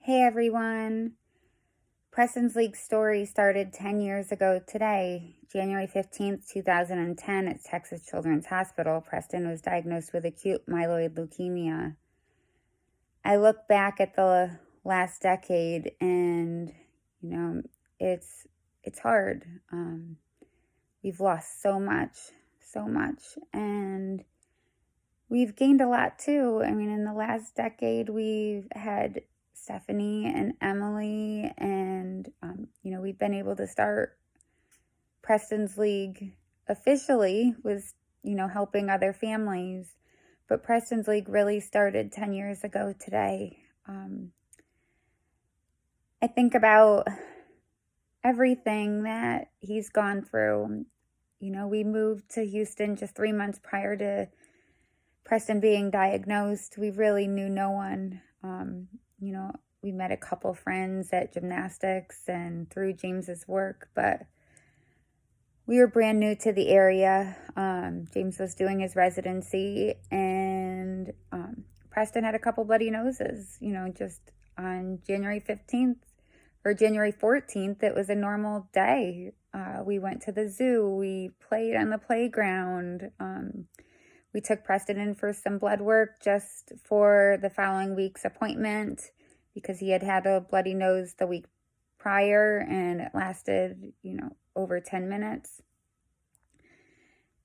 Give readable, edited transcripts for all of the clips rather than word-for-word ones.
Hey everyone. Preston's League story started 10 years ago today, January 15th, 2010 at Texas Children's Hospital. Preston was diagnosed with acute myeloid leukemia. I look back at the last decade and, it's hard. We've lost so much, and we've gained a lot too. I mean, in the last decade, we've had Stephanie and Emily, and, we've been able to start Preston's League officially with, helping other families. But Preston's League really started 10 years ago today. I think about everything that he's gone through. We moved to Houston just 3 months prior to Preston being diagnosed. We really knew no one. We met a couple friends at gymnastics and through James's work, but we were brand new to the area. James was doing his residency, and Preston had a couple bloody noses. Just on January 15th or January 14th, it was a normal day. We went to the zoo. We played on the playground. We took Preston in for some blood work just for the following week's appointment because he had a bloody nose the week prior, and it lasted, over 10 minutes.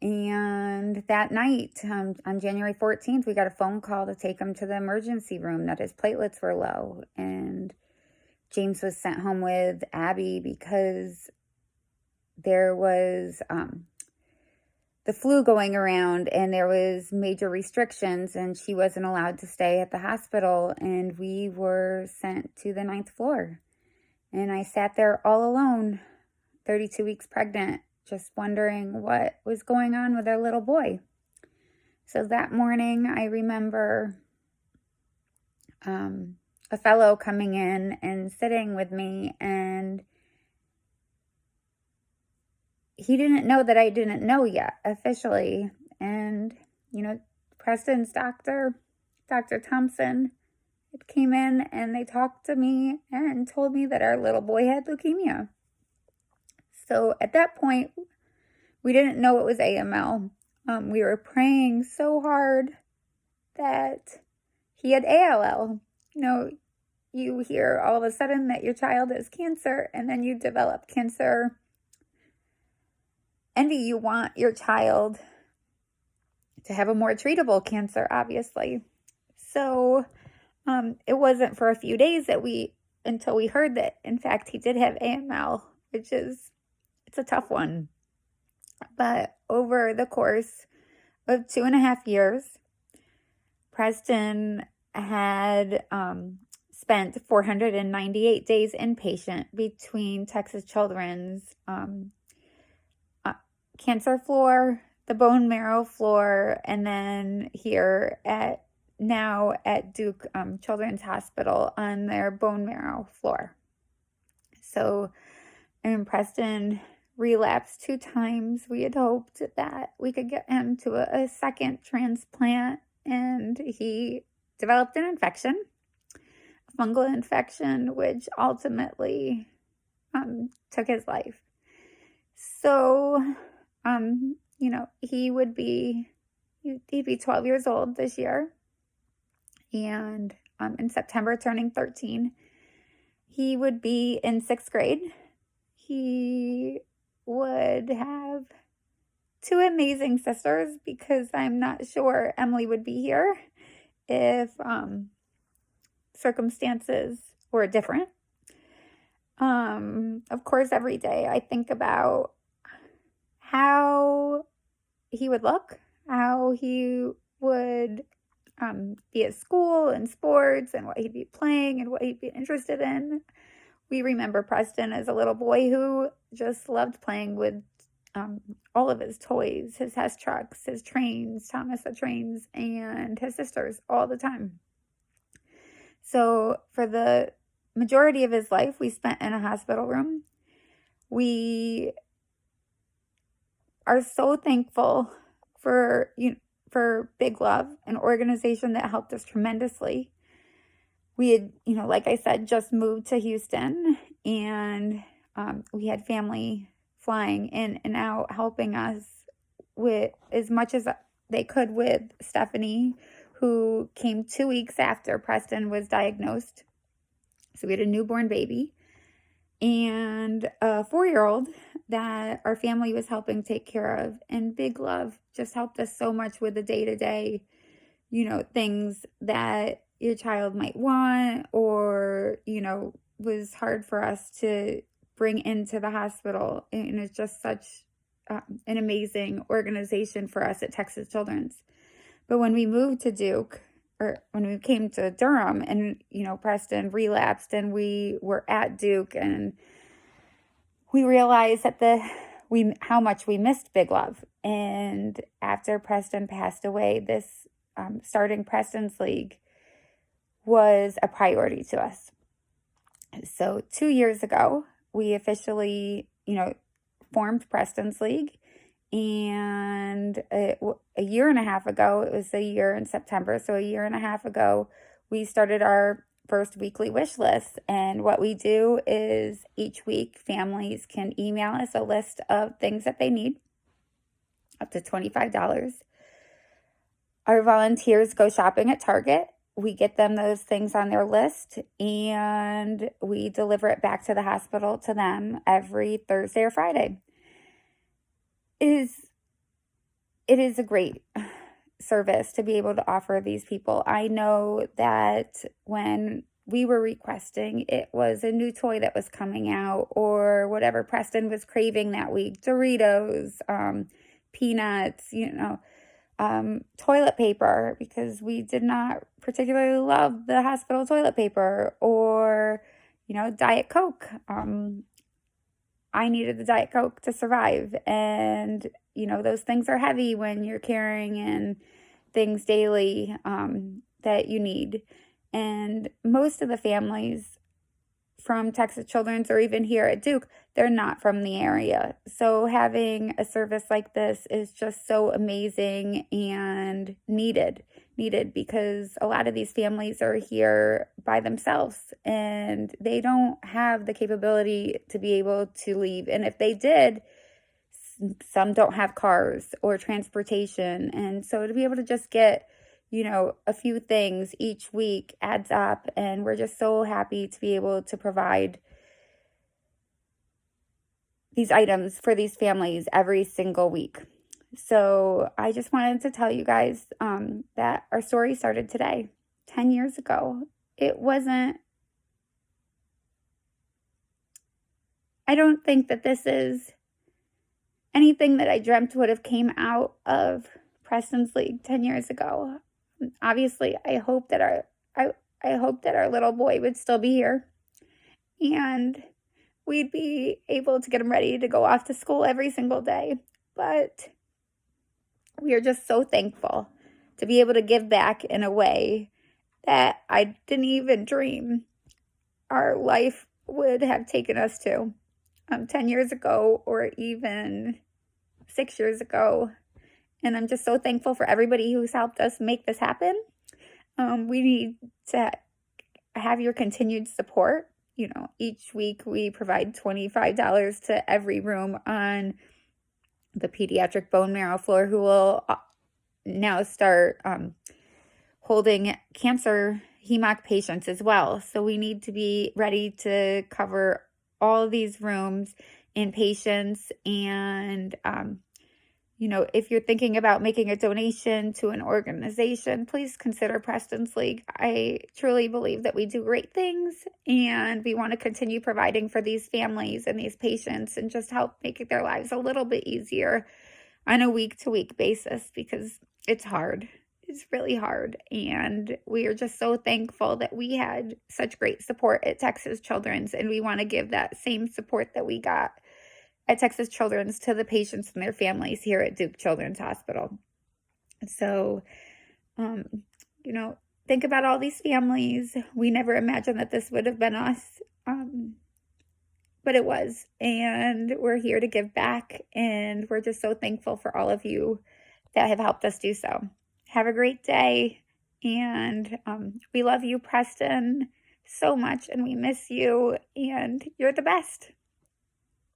And that night, on January 14th, we got a phone call to take him to the emergency room that his platelets were low. And James was sent home with Abby because there was the flu going around and there was major restrictions, and she wasn't allowed to stay at the hospital, and we were sent to the 9th floor. And I sat there all alone, 32 weeks pregnant, just wondering what was going on with our little boy. So that morning, I remember a fellow coming in and sitting with me, and he didn't know that I didn't know yet officially. And, Preston's doctor, Dr. Thompson, came in and they talked to me and told me that our little boy had leukemia. So at that point, we didn't know it was AML. We were praying so hard that he had ALL. You hear all of a sudden that your child has cancer, and then you develop cancer. And you want your child to have a more treatable cancer, obviously. So it wasn't for a few days until we heard that, in fact, he did have AML, it's a tough one. But over the course of 2.5 years, Preston had spent 498 days inpatient between Texas Children's cancer floor, the bone marrow floor, and then here at Duke Children's Hospital on their bone marrow floor. So, Preston relapsed 2 times. We had hoped that we could get him to a second transplant, and he developed an infection, a fungal infection, which ultimately took his life. So, he'd be 12 years old this year, and in September turning 13. He would be in 6th grade. He would have 2 amazing sisters, because I'm not sure Emily would be here if circumstances were different. Of course, every day I think about how he would look, how he would be at school and sports, and what he'd be playing and what he'd be interested in. We remember Preston as a little boy who just loved playing with all of his toys, his Hess trucks, his trains, Thomas the trains, and his sisters all the time. So for the majority of his life, we spent in a hospital room. We are so thankful for Big Love, an organization that helped us tremendously. we had, like I said, just moved to Houston, and we had family flying in and out, helping us with as much as they could with Stephanie, who came 2 weeks after Preston was diagnosed. So we had a newborn baby and a 4-year-old that our family was helping take care of. And Big Love just helped us so much with the day-to-day, things that your child might want, or, was hard for us to bring into the hospital. And it's just such an amazing organization for us at Texas Children's. But when we moved to Duke, or when we came to Durham, and, Preston relapsed, and we were at Duke, and we realized that how much we missed Big Love. And after Preston passed away, this starting Preston's League was a priority to us. So 2 years ago, we officially, formed Preston's League. And a year and a half ago, it was a year in September, so a year and a half ago, we started our first weekly wish list. And what we do is each week, families can email us a list of things that they need, up to $25. Our volunteers go shopping at Target. We get them those things on their list, and we deliver it back to the hospital to them every Thursday or Friday. It is a great service to be able to offer these people. I know that when we were requesting, it was a new toy that was coming out, or whatever Preston was craving that week, Doritos, peanuts, toilet paper, because we did not particularly love the hospital toilet paper, or, Diet Coke. I needed the Diet Coke to survive. And, those things are heavy when you're carrying in things daily that you need. And most of the families from Texas Children's, or even here at Duke, they're not from the area. So having a service like this is just so amazing and needed because a lot of these families are here by themselves, and they don't have the capability to be able to leave. And if they did, some don't have cars or transportation. And so to be able to just get, a few things each week adds up. And we're just so happy to be able to provide these items for these families every single week. So I just wanted to tell you guys that our story started today, 10 years ago. I don't think that this is anything that I dreamt would have came out of Preston's League 10 years ago. Obviously, I hope that our little boy would still be here, and we'd be able to get him ready to go off to school every single day. But we are just so thankful to be able to give back in a way that I didn't even dream our life would have taken us to 10 years ago, or even 6 years ago. And I'm just so thankful for everybody who's helped us make this happen. We need to have your continued support. Each week we provide $25 to every room on the pediatric bone marrow floor, who will now start holding cancer HEMOC patients as well. So we need to be ready to cover all of these rooms in patients. And if you're thinking about making a donation to an organization, please consider Preston's League. I truly believe that we do great things, and we want to continue providing for these families and these patients, and just help make their lives a little bit easier on a week-to-week basis, because it's hard. It's really hard. And we are just so thankful that we had such great support at Texas Children's, and we want to give that same support that we got at Texas Children's to the patients and their families here at Duke Children's Hospital. So, think about all these families. We never imagined that this would have been us, but it was. And we're here to give back, and we're just so thankful for all of you that have helped us do so. Have a great day. And we love you, Preston, so much, and we miss you, and you're the best.